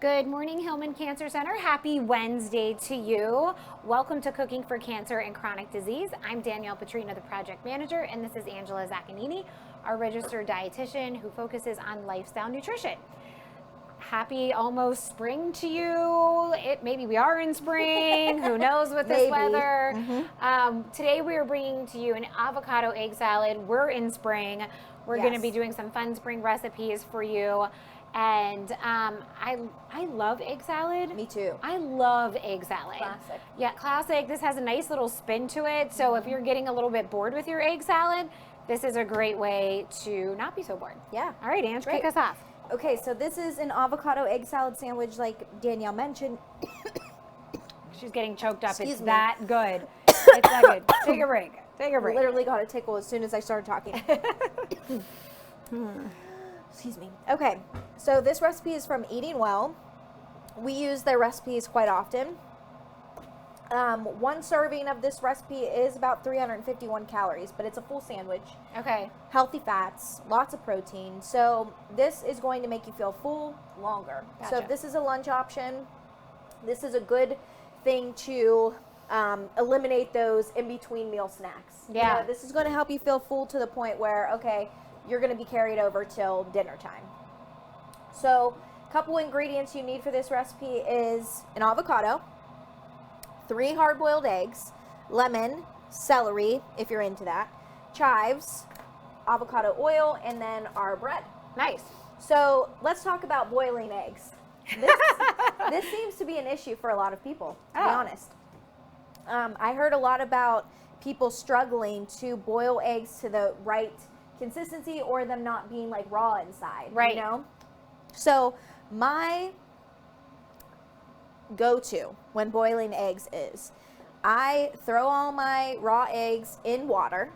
Good morning, Hillman Cancer Center. Happy Wednesday to you. Welcome to Cooking for Cancer and Chronic Disease. I'm Danielle Petrino, the project manager, and this is Angela Zaccanini, our registered dietitian who focuses on lifestyle nutrition. Happy almost spring to you. Maybe we are in spring. Who knows with this weather? Today we are bringing to you an avocado egg salad. We're in spring. We're going to be doing some fun spring recipes for you. And I love egg salad. Me too. I love egg salad. Classic. Yeah, classic. This has a nice little spin to it. So if you're getting a little bit bored with your egg salad, this is a great way to not be so bored. Yeah. All right, Ange, kick us off. Okay, so this is an avocado egg salad sandwich like Danielle mentioned. She's getting choked up. Excuse It's me. that good. It's that good. Take a break. Take a break. Literally got a tickle as soon as I started talking. Excuse me. Okay, so this recipe is from Eating Well. We use their recipes quite often. One serving of this recipe is about 351 calories, but it's a full sandwich. Okay. Healthy fats, lots of protein. So this is going to make you feel full longer. Gotcha. So if this is a lunch option, this is a good thing to eliminate those in-between meal snacks. Yeah. You know, this is going to help you feel full to the point where, okay, you're going to be carried over till dinner time. So a couple ingredients you need for this recipe is an avocado, 3 hard-boiled eggs, lemon, celery, if you're into that, chives, avocado oil, and then our bread. Nice. So let's talk about boiling eggs. This seems to be an issue for a lot of people, to be honest. I heard a lot about people struggling to boil eggs to the right consistency or them not being like raw inside, right? You know? So my go-to when boiling eggs is I throw all my raw eggs in water.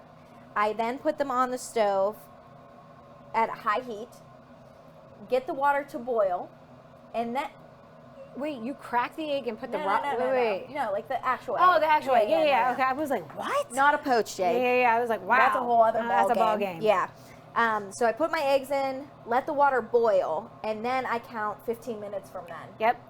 I then put them on the stove at high heat, get the water to boil, and then wait, you crack the egg and put the no, like the actual egg. Oh, the actual egg. Yeah. No. Okay, I was like, what? Not a poached egg. Yeah. I was like, wow. That's a whole other That's a ball game. Yeah. So I put my eggs in, let the water boil, and then I count 15 minutes from then. Yep.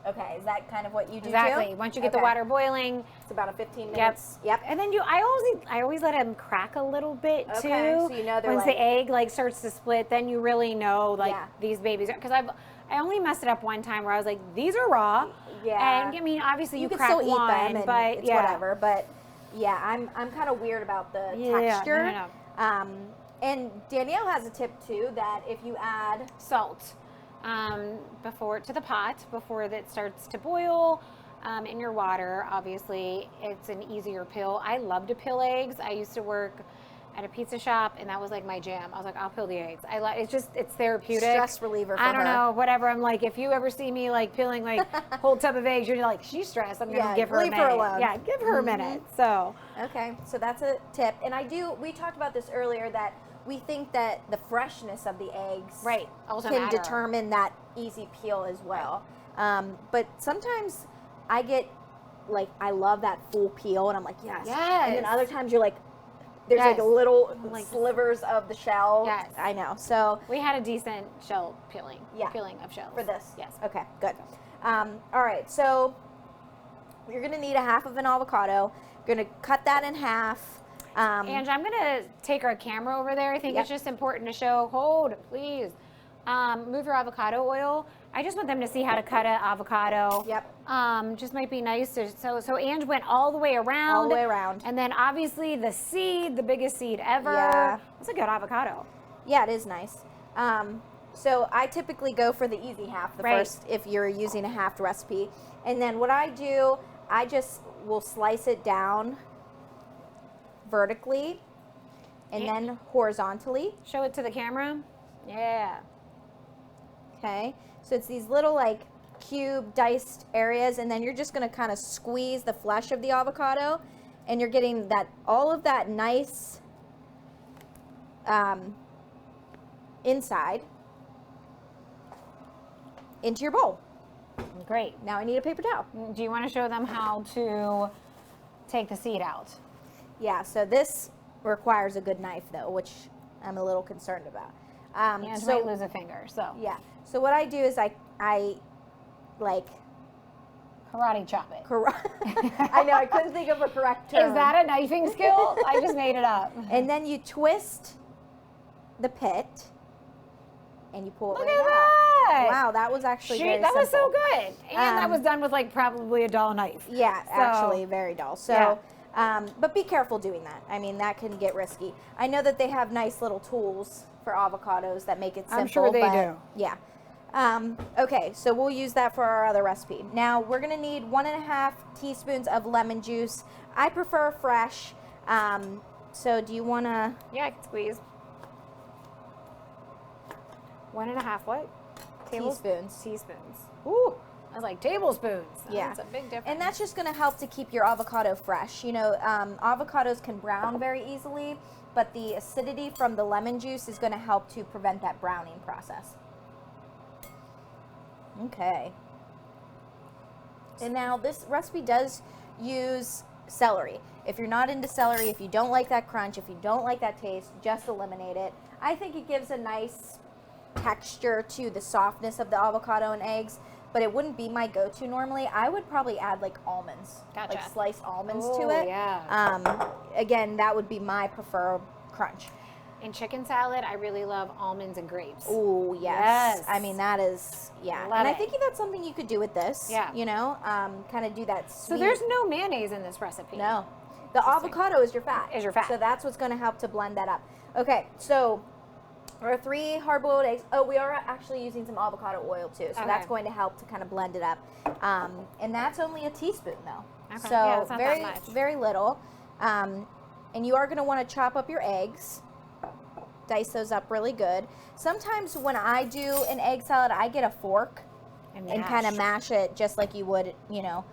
Okay, is that kind of what you do Exactly. too? Once you get the water boiling, it's about a 15 minutes. Yep. And then I always let them crack a little bit too. Okay, so you know they're once the egg starts to split, then you really know these babies, because I only messed it up one time where I was like, these are raw. Yeah. And I mean, obviously you can crack still eat one, them, and but it's whatever. But yeah, I'm kind of weird about the texture. No. And Danielle has a tip too, that if you add salt before to the pot before it starts to boil in your water, obviously it's an easier peel. I love to peel eggs. I used to work at a pizza shop, and that was like my jam. I was like, I'll peel the eggs. It's therapeutic. Stress reliever for I don't her. know, whatever. I'm like, if you ever see me peeling a whole tub of eggs, you're like, she's stressed. I'm gonna give her a minute. Leave her alone. Yeah, give her a minute. So okay, so that's a tip. And we talked about this earlier, that we think that the freshness of the eggs can determine that easy peel as well. But sometimes I get I love that full peel, and I'm like, yes. And then other times you're like, there's little slivers of the shell. Yes. I know. So we had a decent shell peeling. Yeah. Peeling of shells. For this. Yes. Okay, good. All right, so you're gonna need a half of an avocado. You're gonna cut that in half. Ange, I'm gonna take our camera over there. I think it's just important to show. Hold, please. Move your avocado oil. I just want them to see how to cut an avocado. Yep. Just might be nice to, so Ange went all the way around. All the way around. And then obviously the seed, the biggest seed ever. Yeah. It's a good avocado. Yeah, it is nice. So I typically go for the easy half first if you're using a halved recipe. And then what I do, I just will slice it down vertically and then horizontally. Show it to the camera. Yeah. Okay, so it's these little cube diced areas, and then you're just going to kind of squeeze the flesh of the avocado, and you're getting all of that nice inside into your bowl. Great. Now I need a paper towel. Do you want to show them how to take the seed out? Yeah, so this requires a good knife though, which I'm a little concerned about. Ange might lose a finger, so. Yeah, so what I do is I like karate chop it. I know, I couldn't think of a correct term. Is that a knifing skill? I just made it up. And then you twist the pit and you pull it Look right at out. that. Wow, that was actually very that simple. was so good. And that was done with like probably a dull knife. Yeah, So, actually very dull. So, but be careful doing that. I mean, that can get risky. I know that they have nice little tools for avocados that make it simple. I'm sure they do. Yeah. Okay, so we'll use that for our other recipe. Now, we're going to need 1.5 teaspoons of lemon juice. I prefer fresh. So do you want to... Yeah, I can squeeze. 1.5 what? Teaspoons. Teaspoons. Ooh, I was like tablespoons. Yeah. That's a big difference. And that's just going to help to keep your avocado fresh. You know, avocados can brown very easily, but the acidity from the lemon juice is going to help to prevent that browning process. Okay. And now this recipe does use celery. If you're not into celery, if you don't like that crunch, if you don't like that taste, just eliminate it. I think it gives a nice texture to the softness of the avocado and eggs, but it wouldn't be my go-to normally. I would probably add like almonds, like sliced almonds to it. Yeah. Again, that would be my preferred crunch. In chicken salad, I really love almonds and grapes. Oh, yes. I mean, that is, yeah. I think that's something you could do with this. Yeah. You know, kind of do that sweet. So there's no mayonnaise in this recipe. No. The avocado is your fat. So that's what's going to help to blend that up. Okay, so our 3 hard-boiled eggs. Oh, we are actually using some avocado oil too, so that's going to help to kind of blend it up. And that's only a teaspoon though. Okay. So yeah, that's not that much. very little. And you are going to want to chop up your eggs. Dice those up really good. Sometimes when I do an egg salad, I get a fork and kind of mash it just like you would, you know,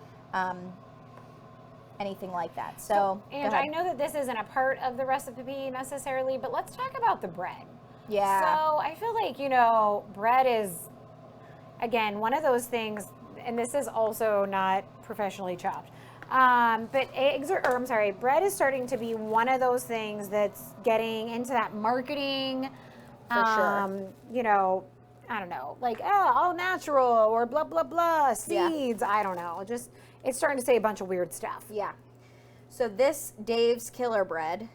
anything like that. So, and I know that this isn't a part of the recipe necessarily, but let's talk about the bread. Yeah. So I feel like, you know, bread is, again, one of those things, and this is also not professionally chopped. But bread is starting to be one of those things that's getting into that marketing, for sure. You know, I don't know, like, all natural or blah, blah, blah, seeds. Yeah. I don't know. Just, it's starting to say a bunch of weird stuff. Yeah. So this Dave's Killer bread,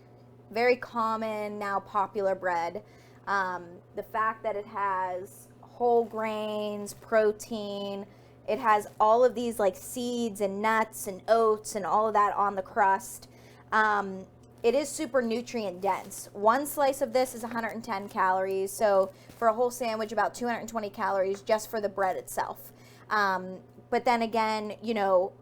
very common, now popular bread. The fact that it has whole grains, protein, it has all of these like seeds and nuts and oats and all of that on the crust. It is super nutrient dense. One slice of this is 110 calories. So for a whole sandwich, about 220 calories just for the bread itself. But then again, you know,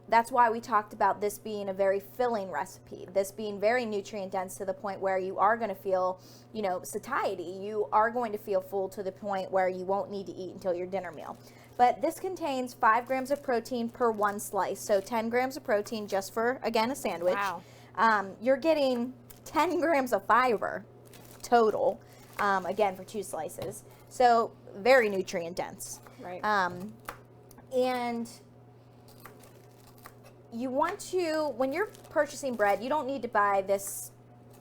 that's why we talked about this being a very filling recipe, this being very nutrient dense to the point where you are going to feel, you know, satiety. You are going to feel full to the point where you won't need to eat until your dinner meal. But this contains 5 grams of protein per 1 slice. So 10 grams of protein just for, again, a sandwich. Wow. You're getting 10 grams of fiber total, again, for 2 slices. So very nutrient dense. Right. And you want to, when you're purchasing bread, you don't need to buy this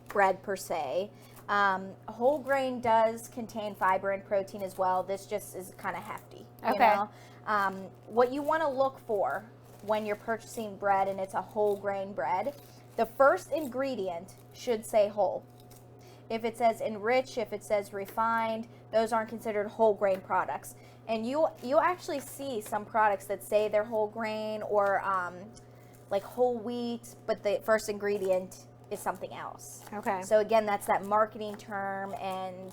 bread per se. Whole grain does contain fiber and protein as well. This just is kind of hefty. Okay. You know? What you want to look for when you're purchasing bread and it's a whole grain bread, the first ingredient should say whole. If it says enriched, if it says refined, those aren't considered whole grain products. And you'll actually see some products that say they're whole grain or like whole wheat, but the first ingredient is something else. Okay. So again, that's that marketing term and,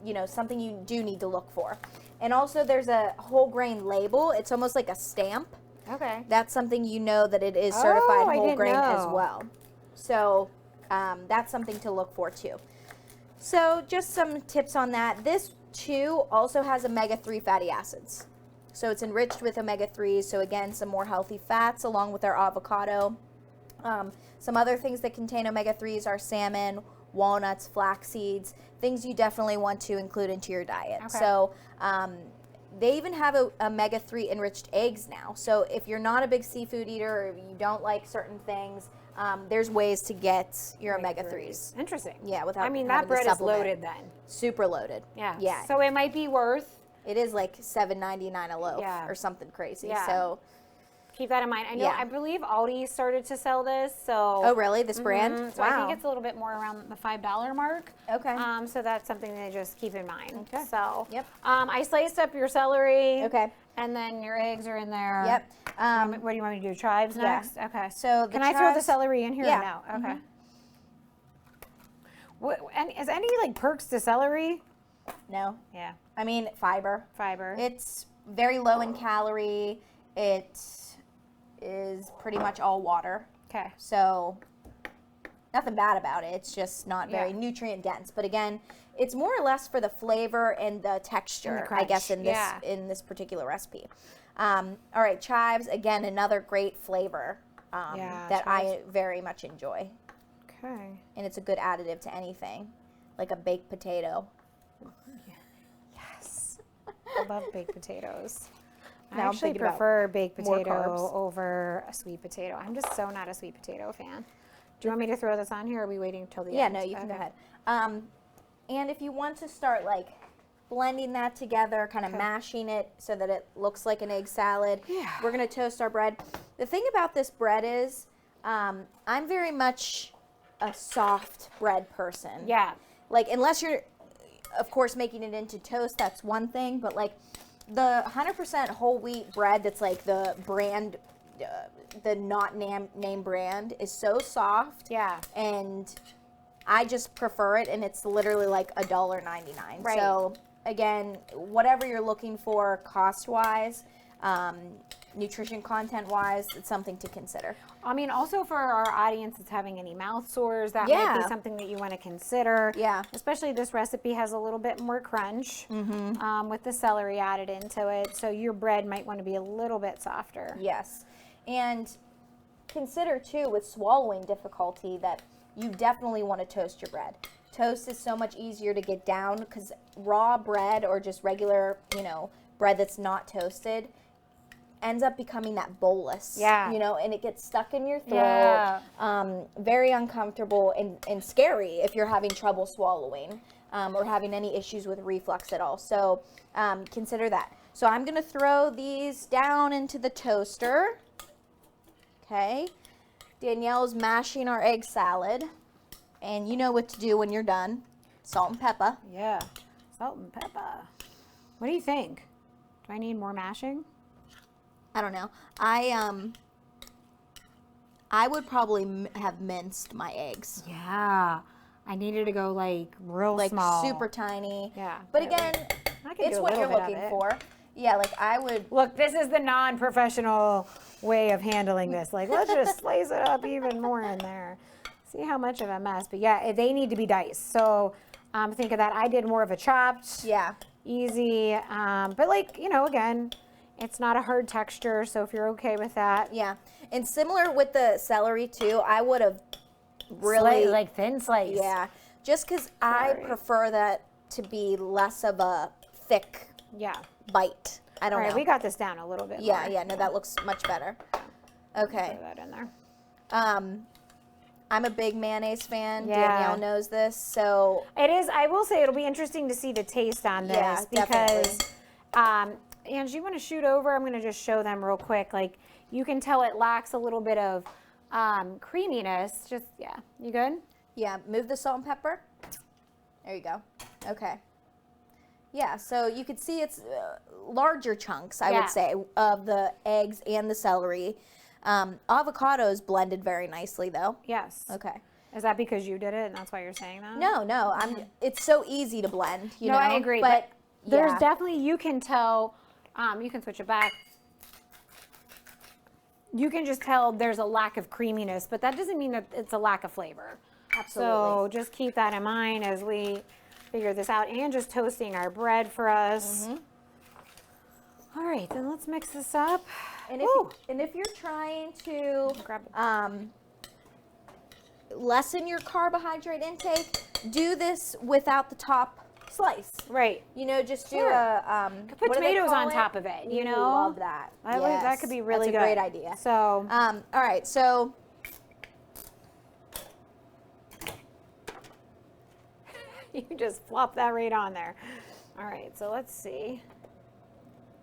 you know, something you do need to look for. And also there's a whole grain label. It's almost like a stamp. Okay. That's something you know that it is certified whole grain as well. So that's something to look for too. So just some tips on that. This too also has omega-3 fatty acids. So it's enriched with omega-3s. So again, some more healthy fats along with our avocado. Some other things that contain omega-3s are salmon, walnuts, flax seeds, things you definitely want to include into your diet. Okay. So they even have omega-3 enriched eggs now. So if you're not a big seafood eater or you don't like certain things, there's ways to get your omega-3s. Interesting. Yeah, without I mean, that bread is loaded then. Super loaded. Yeah. Yeah. So it might be worth It is like $7.99 a loaf or something crazy. Yeah. So keep that in mind. I know, I believe Aldi started to sell this, so. Oh, really? This brand? So I think it's a little bit more around the $5 mark. Okay. So that's something to just keep in mind. Okay. So. Yep. I sliced up your celery. Okay. And then your eggs are in there. Yep. What do you want me to do? Chives next? Okay. So can I throw the celery in here? Yeah. Or no? Okay. Is any like perks to celery? No. Yeah. I mean, fiber. Fiber. It's very low in calorie. It is pretty much all water. Okay. So nothing bad about it. It's just not very nutrient dense. But again, it's more or less for the flavor and the texture, and the I guess, in this particular recipe. All right, chives, again, another great flavor that I very much enjoy. Okay. And it's a good additive to anything, like a baked potato. Yes. I love baked potatoes. I Now actually prefer baked potato over a sweet potato. I'm just so not a sweet potato fan. Do you want me to throw this on here, or are we waiting until the end? Yeah, no, you can go ahead. And if you want to start like blending that together, kind of mashing it so that it looks like an egg salad, we're going to toast our bread. The thing about this bread is I'm very much a soft bread person. Yeah. Like, unless you're, of course, making it into toast, that's one thing, but like the 100% whole wheat bread that's like the brand, the not name brand is so soft. Yeah. And I just prefer it, and it's literally like $1.99. Right. So again, whatever you're looking for cost-wise, nutrition content-wise, it's something to consider. I mean, also for our audience that's having any mouth sores, that might be something that you want to consider. Yeah. Especially this recipe has a little bit more crunch with the celery added into it, so your bread might want to be a little bit softer. Yes. And consider, too, with swallowing difficulty, that you definitely want to toast your bread. Toast is so much easier to get down, because raw bread or just regular, bread that's not toasted ends up becoming that bolus. Yeah. And it gets stuck in your throat. Yeah. Very uncomfortable and scary if you're having trouble swallowing or having any issues with reflux at all. So consider that. So I'm going to throw these down into the toaster. Okay. Danielle's mashing our egg salad. And you know what to do when you're done. Salt and pepper. Yeah. Salt and pepper. What do you think? Do I need more mashing? I don't know. I would probably have minced my eggs. Yeah. I needed to go like real like small. Super tiny. Yeah. But again, it's what you're looking for. Yeah, like I would. Look, this is the non-professional way of handling this. Like, let's just slice it up even more in there. See how much of a mess. But yeah, they need to be diced. So think of that. I did more of a chopped. Yeah. Easy. But like, again, it's not a hard texture. So if you're okay with that. Yeah. And similar with the celery too, I would have really. Like thin slice. Yeah. Just because I prefer that to be less of a thick bite. I don't know. All right, we got this down a little bit Yeah, more. yeah. No, that looks much better. Okay. Throw that in there. I'm a big mayonnaise fan. Yeah. Danielle knows this, so. It is. I will say it'll be interesting to see the taste on this because, Ange, you want to shoot over? I'm going to just show them real quick. Like, you can tell it lacks a little bit of creaminess. Just, you good? Yeah, move the salt and pepper. There you go. Okay. Yeah, so you could see it's larger chunks, I would say, of the eggs and the celery. Avocados blended very nicely, though. Yes. Okay. Is that because you did it and that's why you're saying that? No. It's so easy to blend, you know? I agree. But there's definitely, you can tell, you can switch it back. You can just tell there's a lack of creaminess, but that doesn't mean that it's a lack of flavor. Absolutely. So just keep that in mind as we figure this out, and just toasting our bread for us. All right, then let's mix this up. And if you're trying to lessen your carbohydrate intake, do this without the top slice. Right. Just do a put tomatoes on top of it. Love that. That could be really good. That's a great idea. So all right, so you just flop that right on there. All right, so let's see.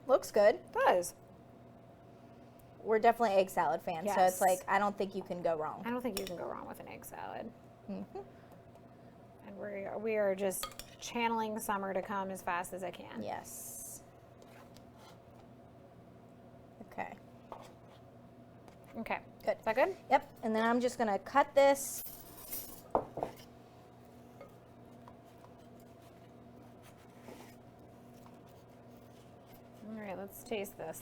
Looks good. It does. We're definitely egg salad fans, so Yes. it's like, I don't think you can go wrong. I don't think you can go wrong with an egg salad. Mm-hmm. And we are just channeling summer to come as fast as I can. Yes. Okay. Okay. Good. Is that good? Yep. And then I'm just going to cut this. All right, let's taste this.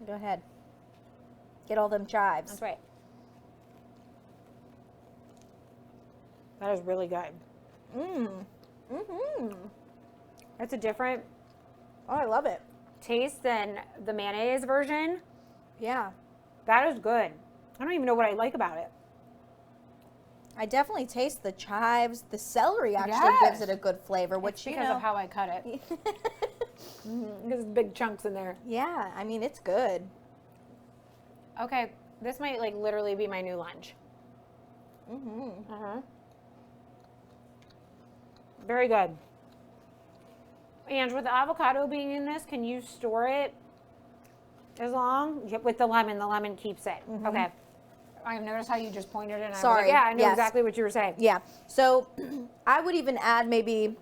Go ahead. Get all them chives. That's right. That is really good. It's a different Oh, I love it. taste than the mayonnaise version. Yeah. That is good. I don't even know what I like about it. I definitely taste the chives. The celery actually Yes. gives it a good flavor, which, It's because of how I cut it. There's big chunks in there. Yeah, I mean, it's good. Okay, this might like literally be my new lunch. Very good. And with the avocado being in this, can you store it as long? Yep, with the lemon. The lemon keeps it. Okay. I've noticed how you just pointed and I was Sorry. like, yeah, I know Yes. exactly what you were saying. Yeah. So I would even add maybe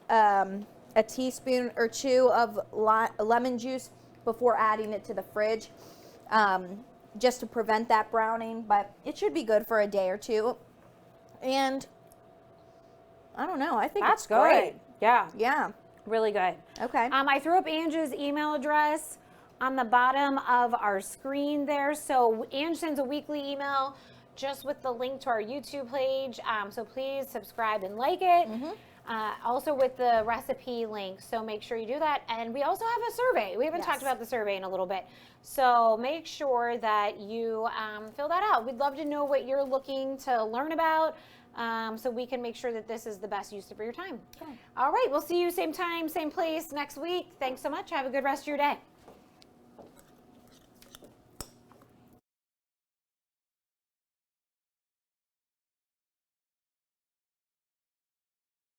a teaspoon or two of lemon juice before adding it to the fridge, just to prevent that browning. But it should be good for a day or two. And I don't know. I think That's it's great. good. Yeah, Yeah. really good. Okay. I threw up Ange's email address on the bottom of our screen there. So Ange sends a weekly email just with the link to our YouTube page. So please subscribe and like it. Also with the recipe link. So make sure you do that. And we also have a survey. We haven't talked about the survey in a little bit. So make sure that you fill that out. We'd love to know what you're looking to learn about. So we can make sure that this is the best use of your time. Okay. All right, we'll see you same time, same place next week. Thanks so much. Have a good rest of your day.